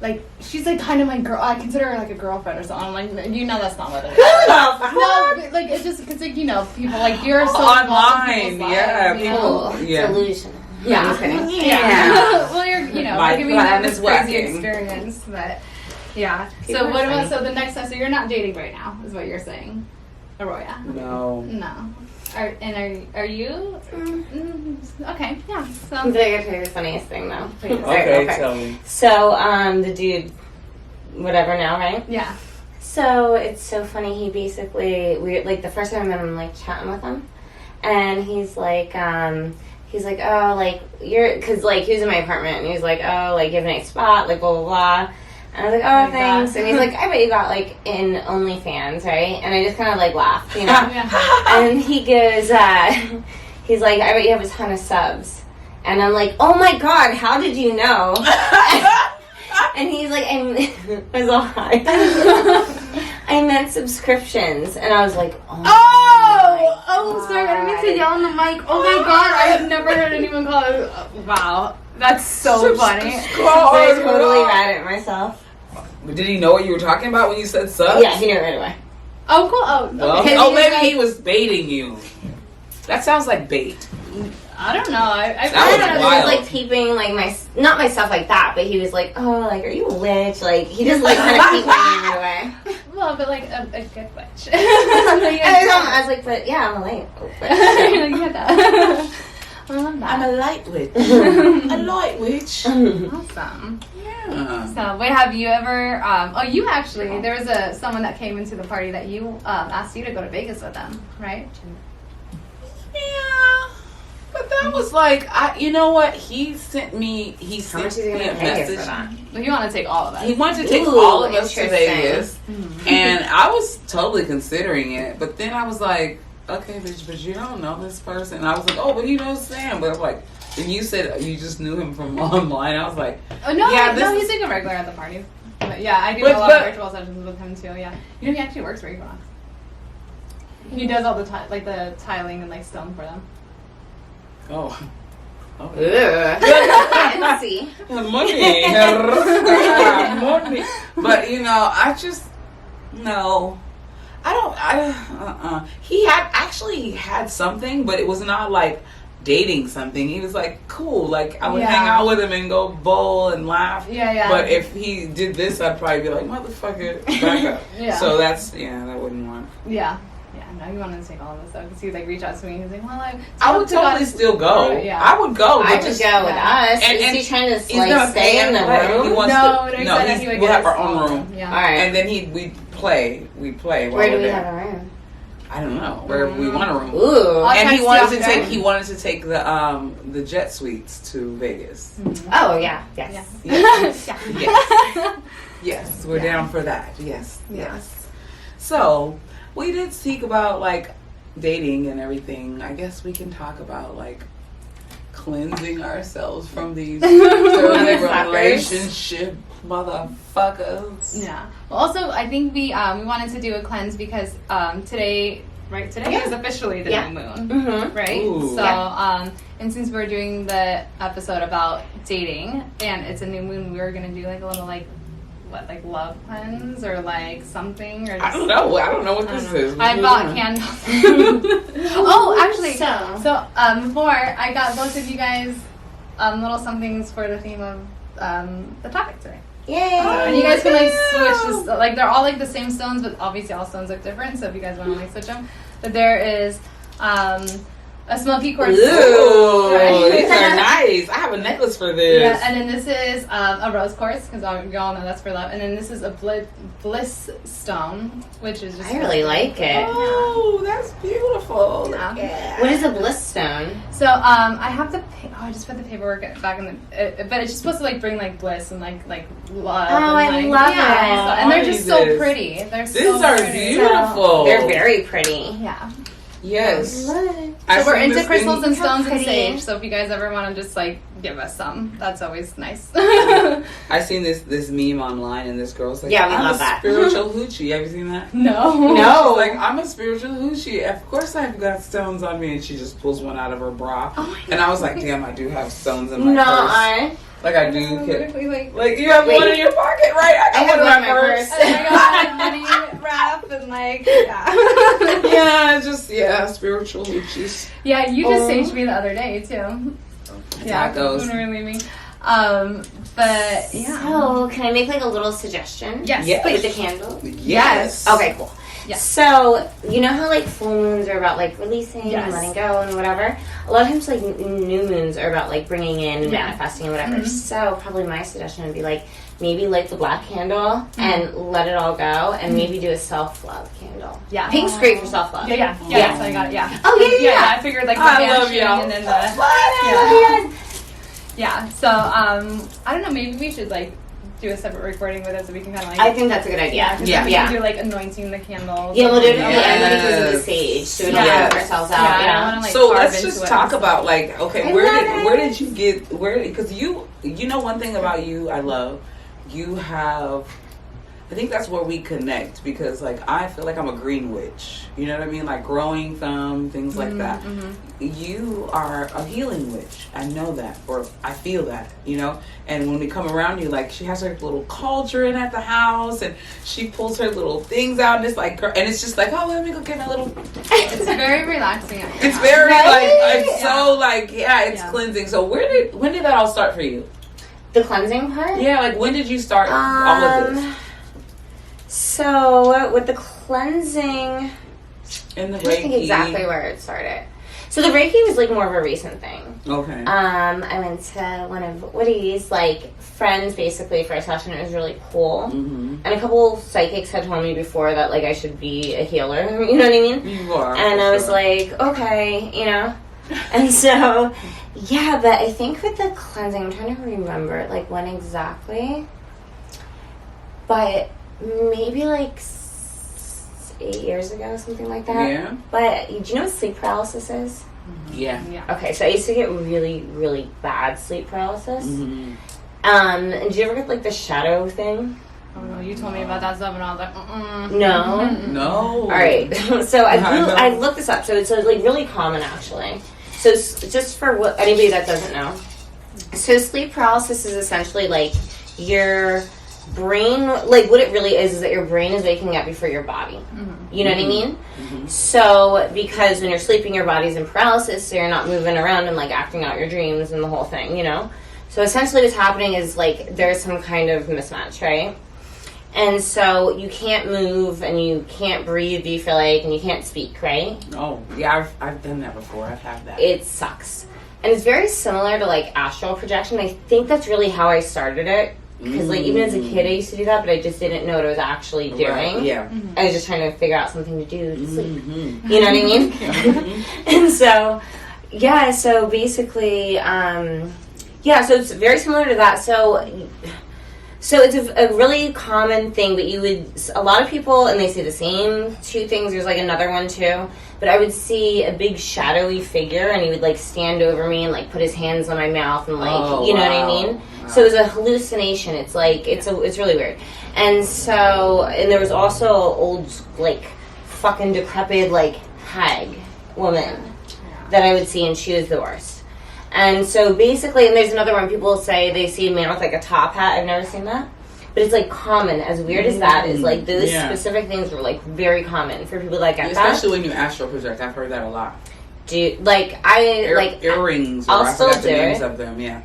like she's like kind of my girl. I consider her like a girlfriend or something. I'm like, you know, that's not what it is. No, but, like it's just because like, you know, people like you're so online, involved in people's yeah, lives, you know? people, yeah. Delusional. Yeah. I'm just kidding. Yeah. Well, you're, you know, My giving plan me is this crazy working. experience, but yeah. People So are what about funny. so the next time? So you're not dating right now, is what you're saying, Aroya? No. No. Are you? Okay. Yeah. So. I'm gonna tell you the funniest thing though. Please. Okay, tell me. So, the dude, whatever now, right? Yeah. So it's so funny. He basically, we like the first time I met him, like chatting with him, and he's like, he's like, oh, like, because, like, he was in my apartment, and he was like, oh, like, you have a nice spot, like, blah, blah, blah. And I was like, oh, thanks. And he's like, I bet you got, like, in OnlyFans, right? And I just kind of, like, laughed, you know? And he goes, he's like, I bet you have a ton of subs. And I'm like, oh, my God, how did you know? And he's like, I was all high. I meant subscriptions. And I was like, Oh, sorry, I didn't mean to yell on the mic. Oh my God, I have never heard anyone call it. Wow, that's so funny. I totally read it myself. Did he know what you were talking about when you said subs? Yeah, he knew it right away. Oh, cool. Oh, okay. Well, maybe he was baiting you. That sounds like bait. I don't know. I That don't know. was wild. He was like peeping, like not my stuff like that, but he was like, oh, like, are you a witch? Like, he just like kind of peeped my right away. Well, but like a good witch. I was like, but yeah, I'm a light witch. You're like, you had that. I love that. I'm a light witch. A light witch. Awesome. Yeah. So, wait, have you ever? You actually, there was someone that came into the party that you asked you to go to Vegas with them, right? Yeah. But that was like, you know what? He sent me a message. But you want to take all of us. He wanted to take all of us to interesting. Vegas. And I was totally considering it. But then I was like, okay, bitch, but you don't know this person. And I was like, oh, but you know Sam. But I'm like, when you said you just knew him from online, I was like, oh, no, yeah, no, he's like a regular at the party. But yeah, I do a lot of virtual sessions with him too, yeah. You know, he actually works for Equinox. He does all the the tiling and like stone for them. oh. Fancy. Money. Money. But, you know, I just, no. He had something, but it was not like dating something. He was like cool. Like I would hang out with him and go bowl and laugh. Yeah. But if he did this, I'd probably be like, motherfucker, back up. So that's, I wouldn't want. Yeah. No, he wanted to take all of us though, because he would like reach out to me. He was like, "Well, I would totally still go. Yeah. I would go. I would go with us. And is he trying to he's not stay in the room? He wants we'll have our own room. Yeah. All right. And then we'd play. We'd play. Where do we have a room? I don't know. Where we want a room. Ooh. And he wanted to take the jet suites to Vegas. Oh yeah. Yes. Yes. We're down for that. Yes. So we did speak about like dating and everything. I guess we can talk about like cleansing ourselves from these relationship motherfuckers. Yeah. Well, also, I think we wanted to do a cleanse because today is officially the new moon, right? Ooh. So, and since we're doing the episode about dating and it's a new moon, we were gonna do like a little like love cleanse or like something or just, I don't know what this is. I bought candles. Oh, actually, so before I got both of you guys little somethings for the theme of the topic today. Yay! And you guys can like switch this, like they're all like the same stones, but obviously all stones look different. So if you guys want to like switch them, but there is a smoky quartz. Ooh, these are nice. I have a necklace for this. Yeah, and then this is a rose quartz because we all know that's for love. And then this is a bliss stone, which is just. I really like it. Oh, that's beautiful. Yeah. What is a bliss stone? So I have the. I just put the paperwork back in the. But it's just supposed to like bring like bliss and like love. Oh, and, I like, love it. it. And they're just so pretty. These are beautiful. They're very pretty. Yeah. Yes. I love it. So we're into crystals and stones and pretty. sage. So if you guys ever want to just like give us some, that's always nice. I seen this meme online and this girl's like, Yeah, we I'm love a that. spiritual hoochie. Have you seen that? No. No. She's like, I'm a spiritual hoochie. Of course I've got stones on me. And she just pulls one out of her bra. Oh my God. And I was like, damn, I do have stones in my purse. Like I do. Like you have one in your pocket, right? I got one in my purse. I got money wrap and like spiritual hoochies. Yeah, you just saged me the other day too. Yeah, Tacos. when we were leaving. But yeah. So, can I make like a little suggestion? Yes. Yes. With the candle? Yes. Okay, cool. Yes. So, you know how like full moons are about like releasing Yes. and letting go and whatever? A lot of times like new moons are about like bringing in and Yeah. manifesting and whatever. Mm-hmm. So, probably my suggestion would be like maybe light the black candle and let it all go and maybe do a self-love candle. Yeah. Pink's great for self-love. Yeah. So I got it. Yeah. Oh, yeah. I figured like the I love vanishing y'all. and then the I love yeah. So I don't know. Maybe we should like do a separate recording with it so we can kind of like. I think that's a good idea. Yeah. 'Cause Yeah. we Yeah. can do like anointing the candles. Yeah, we'll do it and- at the end when it goes to the sage, so we don't Yeah. put ourselves out. Yeah, I Yeah. don't wanna, like, So carve let's into just it. talk about like, okay, I where love did you get because you know one thing about you I love, you have, I think that's where we connect because like I feel like I'm a green witch, you know what I mean, like growing thumb, things like that. You are a healing witch. I know that, or I feel that, you know. And when we come around you, like she has her little cauldron at the house, and she pulls her little things out, and it's like, and it's just like, oh, let me go get my little. It's very relaxing. It's very Right? like it's so like it's Yeah. cleansing. So when did that all start for you? The cleansing part? Yeah, like when did you start all of this? So with the cleansing, In the I don't think Reiki. exactly where it started. So the Reiki was like more of a recent thing. Okay. I went to one of Woody's like friends basically for a session. It was really cool. Mm-hmm. And a couple psychics had told me before that like I should be a healer. You know what I mean? You are. And for I was sure. like, okay, you know. And so, yeah, but I think with the cleansing, I'm trying to remember like when exactly. But maybe like 8 years ago, something like that. Yeah. But do you know what sleep paralysis is? Yeah. Yeah. Okay, so I used to get really, really bad sleep paralysis. Mm-hmm. And did you ever get like the shadow thing? Oh no, you told me about that stuff and I was like, No. No. All right. So I looked this up. So it's like really common actually. So just for what anybody that doesn't know. So sleep paralysis is essentially like your brain, like what it really is that your brain is waking up before your body. You know what I mean? Mm-hmm. So because when you're sleeping, your body's in paralysis, so you're not moving around and like acting out your dreams and the whole thing, you know? So essentially what's happening is like there's some kind of mismatch, right? And so you can't move and you can't breathe, you feel like, and you can't speak, right? Oh, yeah, I've done that before. I've had that. It sucks. And it's very similar to like astral projection. I think that's really how I started it. Because like even as a kid I used to do that, but I just didn't know what I was actually doing. Right, yeah. I was just trying to figure out something to do to sleep. Mm-hmm. You know what I mean? And so, yeah, so basically, so it's very similar to that. So it's a really common thing, but a lot of people, and they say the same two things, there's like another one too, but I would see a big shadowy figure and he would like stand over me and like put his hands on my mouth and like, you know what I mean? Wow. So it was a hallucination. It's like, it's really weird. And so, and there was also old, like, fucking decrepit, like, hag woman that I would see, and she was the worst. And so basically, and there's another one, people say they see a man with, like, a top hat. I've never seen that. But it's, like, common. As weird as that is, like, those specific things were, like, very common for people that get that. Especially when you astral project. I've heard that a lot. Earrings. Or I'll I still forgot the do names it. of them, yeah.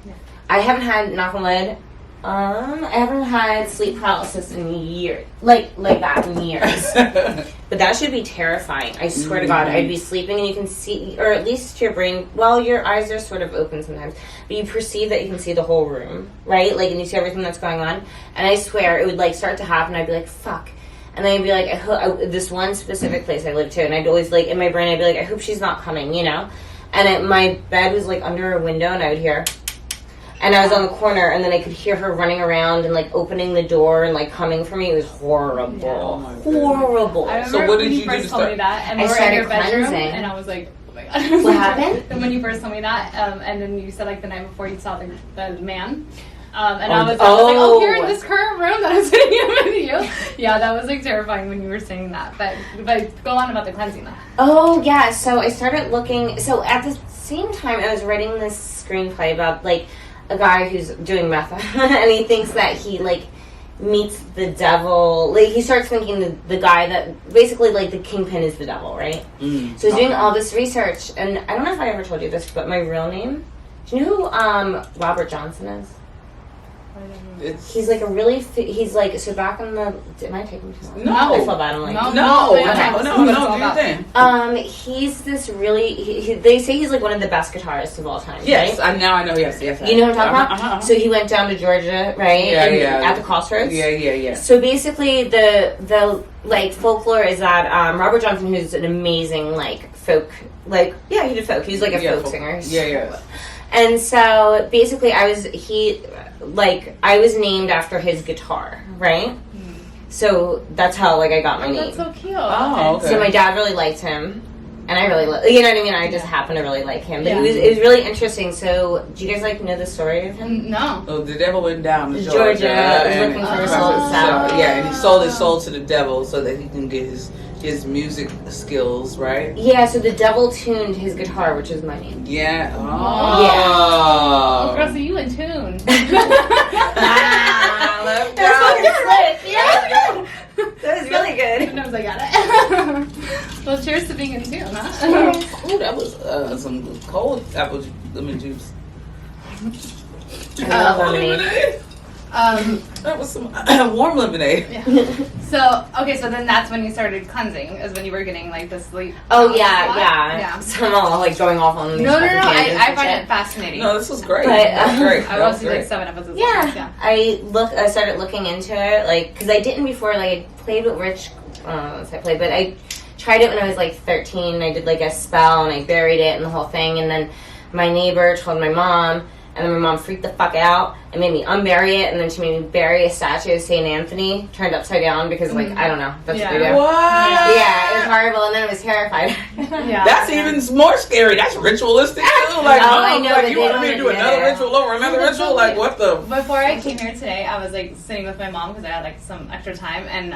I haven't had, knock on wood, I haven't had sleep paralysis in years. Like that in years. But that should be terrifying. I swear to God, I'd be sleeping and you can see, or at least your brain, well, your eyes are sort of open sometimes, but you perceive that you can see the whole room, right? Like, and you see everything that's going on. And I swear, it would, like, start to happen. I'd be like, fuck. And then I'd be like, this one specific place I lived to, and I'd always, like, in my brain, I'd be like, I hope she's not coming, you know? And my bed was, like, under a window, and I would hear... And I was on the corner, and then I could hear her running around and, like, opening the door and, like, coming for me. It was horrible. Yeah. Oh my Horrible. I remember So what did when you you do first to told me start? that, and I we were in started your bedroom, cleansing. and I was like, oh my God. What happened? And when you first told me that, and then you said, like, the night before you saw the man, and I was like, oh, here in this current room that I'm sitting in with you. Yeah, that was, like, terrifying when you were saying that. But go on about the cleansing, though. Oh, yeah. So I started looking. So at the same time, I was writing this screenplay about, like, a guy who's doing meth, and he thinks that he, like, meets the devil. Like, he starts thinking the guy that, basically, like, the kingpin is the devil, right? So he's doing all this research, and I don't know if I ever told you this, but my real name, do you know who Robert Johnson is? It's He's like a really. He's like so back in the. Am I taking too long? No. I feel bad. I'm like no. Do Okay. your thing. He's this really. They say he's like one of the best guitarists of all time. Yes, right? now I know. Yes. You know what I'm talking about? So he went down to Georgia, right? Yeah. At the crossroads. Yeah. So basically, the like folklore is that Robert Johnson, who's an amazing like folk, he did folk. He's like a folk singer. Yeah. And so basically, I was named after his guitar, right? So that's how like I got my name. That's so cute. Oh, okay. So my dad really liked him, and I really, you know what I mean. I just happened to really like him, but Yeah. it was really interesting. So do you guys like know the story of him? No. Oh, the devil went down to Georgia Georgia was looking for his soul to sell. and he sold his soul to the devil so that he can get his music skills, right? Yeah. So the devil tuned his guitar, which is my name. Yeah. Oh, girl, so you in tune. That was really good. Knows I got it. Well, cheers to being in tune, huh? Ooh, that was some cold apple lemon juice. I love lemonade. That was some warm lemonade. Yeah. So then that's when you started cleansing, is when you were getting like the sleep. Oh yeah. Yeah. So I'm all like going off on these. No. fucking tangents I and find shit. it fascinating. No, this was great. But, That was great. I That was watched like great. 7 episodes. Yeah. I started looking into it, like, because I didn't before, like, I played with Rich, I played, but I tried it when I was, like, 13. I did, like, a spell, and I buried it and the whole thing, and then my neighbor told my mom, and then my mom freaked the fuck out and made me unbury it, and then she made me bury a statue of St. Anthony, turned upside down, because, like, I don't know, that's what they do. What? Yeah, it was horrible, and then I was terrified. Yeah. That's even more scary. That's ritualistic too. Like, Oh, I know, like but you they want don't me to do do another that. ritual over another ritual? Like, what the? Before I came here today, I was like sitting with my mom because I had like some extra time, and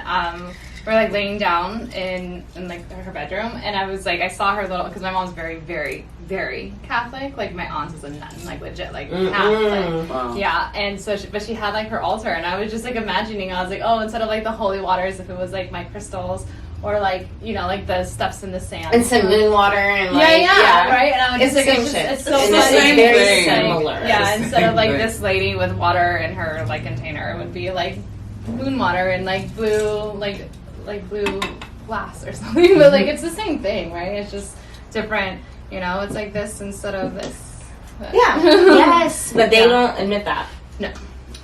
we're like laying down in like her bedroom, and I was like, I saw her little, because my mom's very, very, very Catholic. Like my aunt is a nun, like legit, like Catholic. Wow. Yeah, and so but she had like her altar, and I was just like imagining, I was like, oh, instead of like the holy waters, if it was like my crystals, or like, you know, like the steps in the sand. And some moon water and like, right? And I was It's just the like, same it's shit. so It's funny. the same very thing. similar. Yeah, It's the instead of same like thing. this lady with water in her like container, it would be like moon water and like blue, like blue glass or something. But like it's the same thing, right? It's just different. You know, it's like this instead of this. But- Yeah. Yes. But they Yeah. don't admit that. No.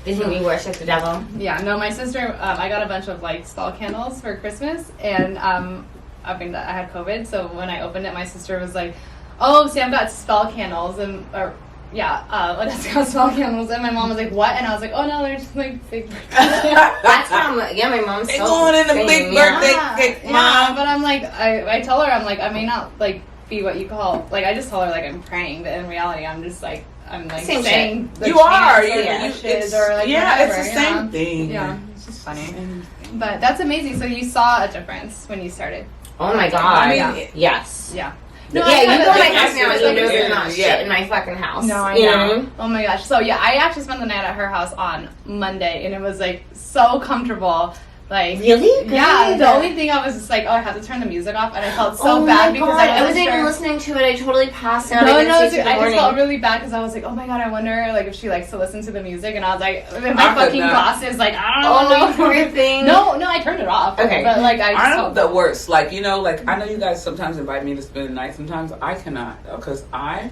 They think we worship the devil. Yeah, no, my sister, I got a bunch of like spell candles for Christmas, and I had COVID, so when I opened it, my sister was like, "Oh, Sam got spell candles," Odessa got spell candles, and my mom was like, "What?" And I was like, "Oh no, they're just like fake." That's how my mom's They still going in the saying, big yeah. birthday cake, Yeah, mom. but I'm like, I tell her, I'm like, I may not like be what you call, like, I just tell her like I'm praying, but in reality, I'm just like, I'm like Same saying shit. the You are. chants, You, like, you, wishes it's, or like yeah, whatever, it's the same thing. Yeah, it's just funny. Same thing. But that's amazing. So you saw a difference when you started. Oh my god. I mean, yes. Yeah. Yeah, I you know go to that, my like, house now and you know there's not Yeah. shit in my fucking house. No, I You know. Oh my gosh. So yeah, I actually spent the night at her house on Monday, and it was like so comfortable. Like Really? yeah. Good. The only thing I was just like, oh, I had to turn the music off, and I felt so Oh bad my because God. I wasn't wasn't even sure. listening to it. I totally passed out. No, I didn't I see it till just morning. felt really bad because I was like, oh my god, I wonder like if she likes to listen to the music, and I was like, in I my could fucking not. glasses, like I Oh, don't you poor thing. No, I turned it off. Okay. But like I just I'm felt the worst. Like, you know, like, I know you guys sometimes invite me to spend the night. Sometimes I cannot because I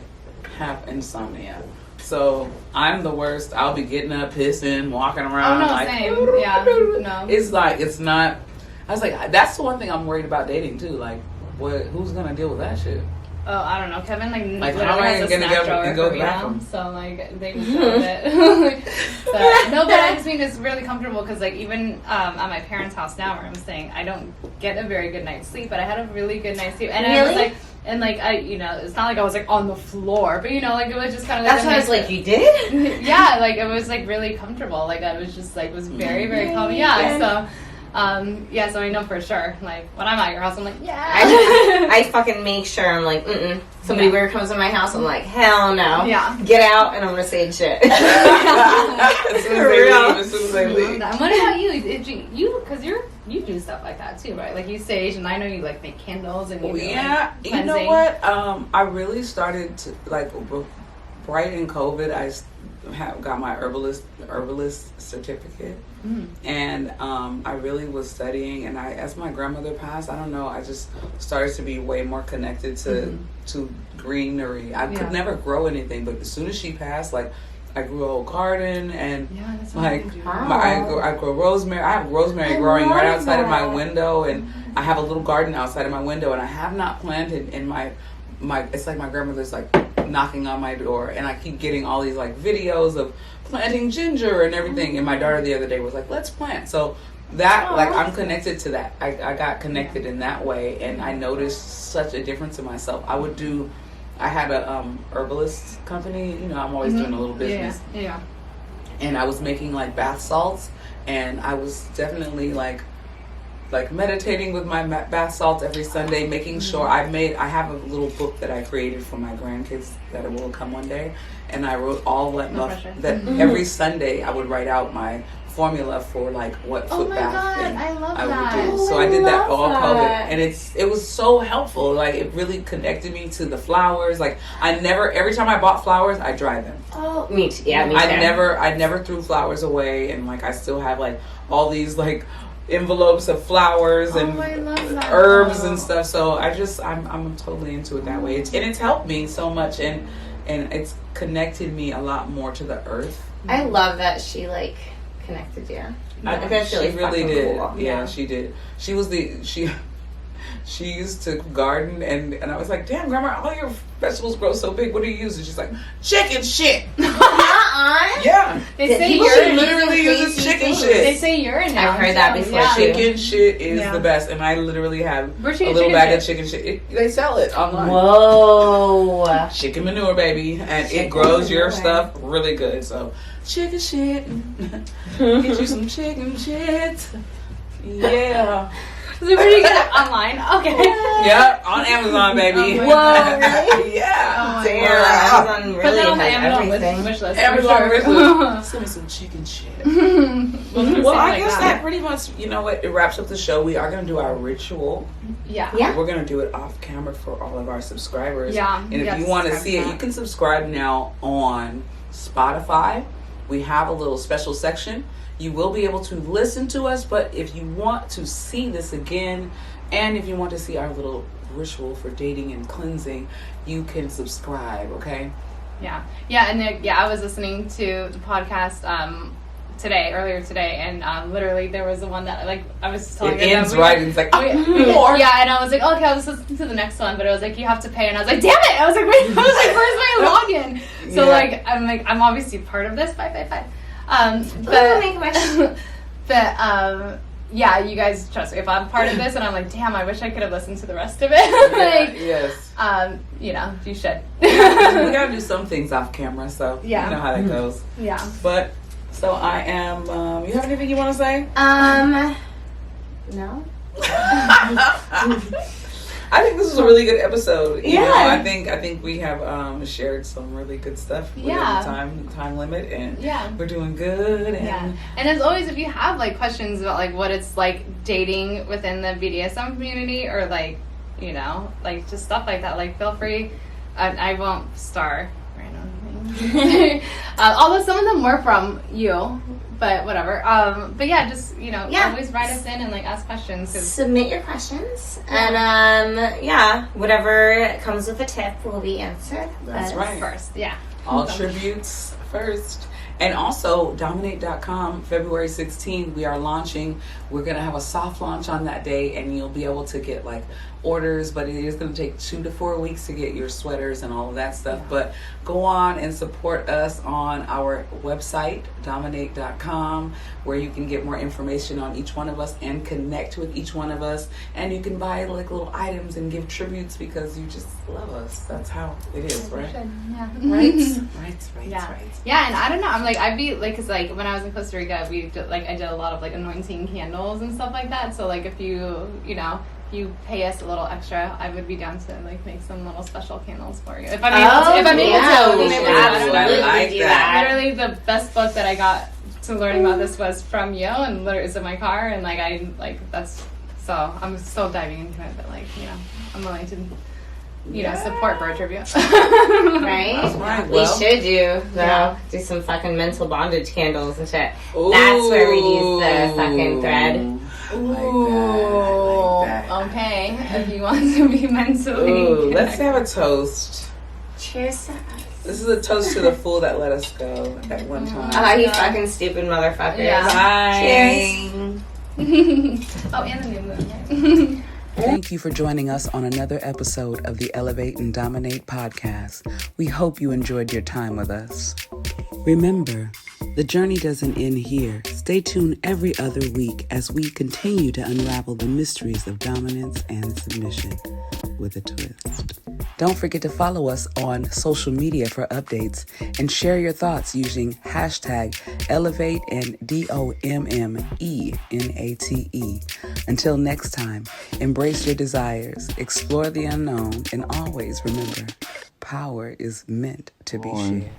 have insomnia. So I'm the worst. I'll be getting up, pissing, walking around. Oh no, like, same. Yeah, no. It's like, it's not. I was like, that's the one thing I'm worried about dating too. Like, who's gonna deal with that shit? Oh, I don't know. Kevin Like, literally how am I has a gonna snack go drawer and go for to the me now, bathroom? so like they just love it. No, but I just mean it's really comfortable because like even at my parents' house now, where I'm staying, I don't get a very good night's sleep, but I had a really good night's sleep, and I was Really? like, and like I, you know, it's not like I was like on the floor, but you know, like it was just kind of. That's why I was like, you did? Yeah, like it was like really comfortable. Like I was just like was very very calm. Yeah, so. So I know for sure. Like when I'm at your house, I'm like, yeah. I fucking make sure I'm like, Somebody weird comes in my house, I'm like, hell no. Yeah. Get out, and I'm gonna say shit. As soon as they leave, as soon as they leave. And what about you? Because you do stuff like that too, right? Like you sage, and I know you like make candles and you do, Yeah, like, you know cleansing. what? I really started to like right in COVID, I got my herbalist certificate, and I really was studying. And as my grandmother passed, I don't know, I just started to be way more connected to greenery. I could never grow anything, but as soon as she passed, like, I grew a whole garden, and that's like I grow rosemary. I have rosemary growing right outside of my window, and I have a little garden outside of my window, and I have not planted in my. It's like my grandmother's like knocking on my door, and I keep getting all these like videos of planting ginger and everything. And my daughter the other day was like, "Let's plant." So that like I'm connected to that. I got connected in that way, and I noticed such a difference in myself. I had a herbalist company. You know, I'm always doing a little business. Yeah. And I was making like bath salts, and I was definitely like meditating with my bath salts every Sunday, making sure I have a little book that I created for my grandkids that will come one day, and I wrote all that every Sunday I would write out my formula for like what foot bath thing I love I that. would do. So I did that all COVID, and it was so helpful. Like it really connected me to the flowers. Like every time I bought flowers, I dried them. Oh, me too. Yeah, me too. I never threw flowers away, and like I still have like all these like envelopes of flowers and herbs and stuff. So I'm totally into it that way. It's helped me so much, and it's connected me a lot more to the earth. I love that she like connected you. I bet she really did. Cool. Yeah, she did. She was she used to garden, and I was like, damn, Grandma, all your vegetables grow so big. What do you use? And she's like, chicken shit. Yeah. They say she literally uses chicken shit. They say urine now. I've heard that before. Yeah. Chicken shit is the best, and I literally have a little bag of chicken shit. They sell it online. Whoa. Chicken manure, baby, and it grows your stuff really good. So chicken shit. Get you some chicken shit. Yeah. Is it pretty good online? Okay. Yep, on Amazon, baby. Whoa, really? Yeah. Oh, damn. Amazon really has everything. Wish list. Amazon wish list. Send me some chicken shit. Well, I guess that pretty much, you know what, it wraps up the show. We are going to do our ritual. Yeah. We're going to do it off camera for all of our subscribers. Yeah. And if you want to see it, you can subscribe now on Spotify. We have a little special section. You will be able to listen to us, but if you want to see this again, and if you want to see our little ritual for dating and cleansing, you can subscribe, okay? Yeah. And I was listening to the podcast earlier today, and literally there was the one that like I was telling you. It ends right, and it's like, more. Yeah, and I was like, okay, I'll just listen to the next one, but it was like, you have to pay, and I was like, damn it! I was like, wait, where's my login? So I'm obviously part of this. Bye. Yeah, you guys trust me. If I'm part of this and I'm like, damn, I wish I could have listened to the rest of it. Yes. You should. We gotta do some things off camera, so you know how that goes. Yeah. But so I am. You have anything you want to say? No. I think this was a really good episode. You know, I think we have shared some really good stuff within the time limit, and we're doing good. And and as always, if you have like questions about like what it's like dating within the BDSM community, or like like just stuff like that, like feel free. I won't star random things. Although some of them were from you. But whatever. But yeah, just always write us in and like ask questions. Submit your questions, and whatever comes with a tip will be answered. That's right. First, yeah. All tributes first. And also, Dommenate.com, February 16th, we are launching. We're going to have a soft launch on that day, and you'll be able to get like orders, but it is going to take 2 to 4 weeks to get your sweaters and all of that stuff. But go on and support us on our website, Dommenate.com, where you can get more information on each one of us and connect with each one of us. And you can buy like little items and give tributes because you just love us. That's how it is, right? Yeah. Right. Yeah, and I don't know. I'm like, I'd be like, cause like when I was in Costa Rica, I did a lot of like anointing candles and stuff like that. So like if you pay us a little extra, I would be down to like make some little special candles for you. If I'm able to. I like that. Literally the best book that I got to learning about this was from you, and literally it's in my car, and like, I, like, that's, so I'm still diving into it, but like, you know, I'm willing to support bird tribute. Right? That's right. We Well, should do some fucking mental bondage candles and shit. That's where we use the fucking thread. Ooh, I like that. okay. If you want to be mentally. Ooh, let's have a toast. Cheers. This is a toast to the fool that let us go at one time. Oh, you fucking stupid motherfuckers. Yeah. Bye. Cheers. Oh, and the new movement. Thank you for joining us on another episode of the Elevate and Dominate podcast. We hope you enjoyed your time with us. Remember, the journey doesn't end here. Stay tuned every other week as we continue to unravel the mysteries of dominance and submission with a twist. Don't forget to follow us on social media for updates and share your thoughts using hashtag Elevate and DOMMENATE. Until next time, embrace your desires, explore the unknown, and always remember, power is meant to be shared.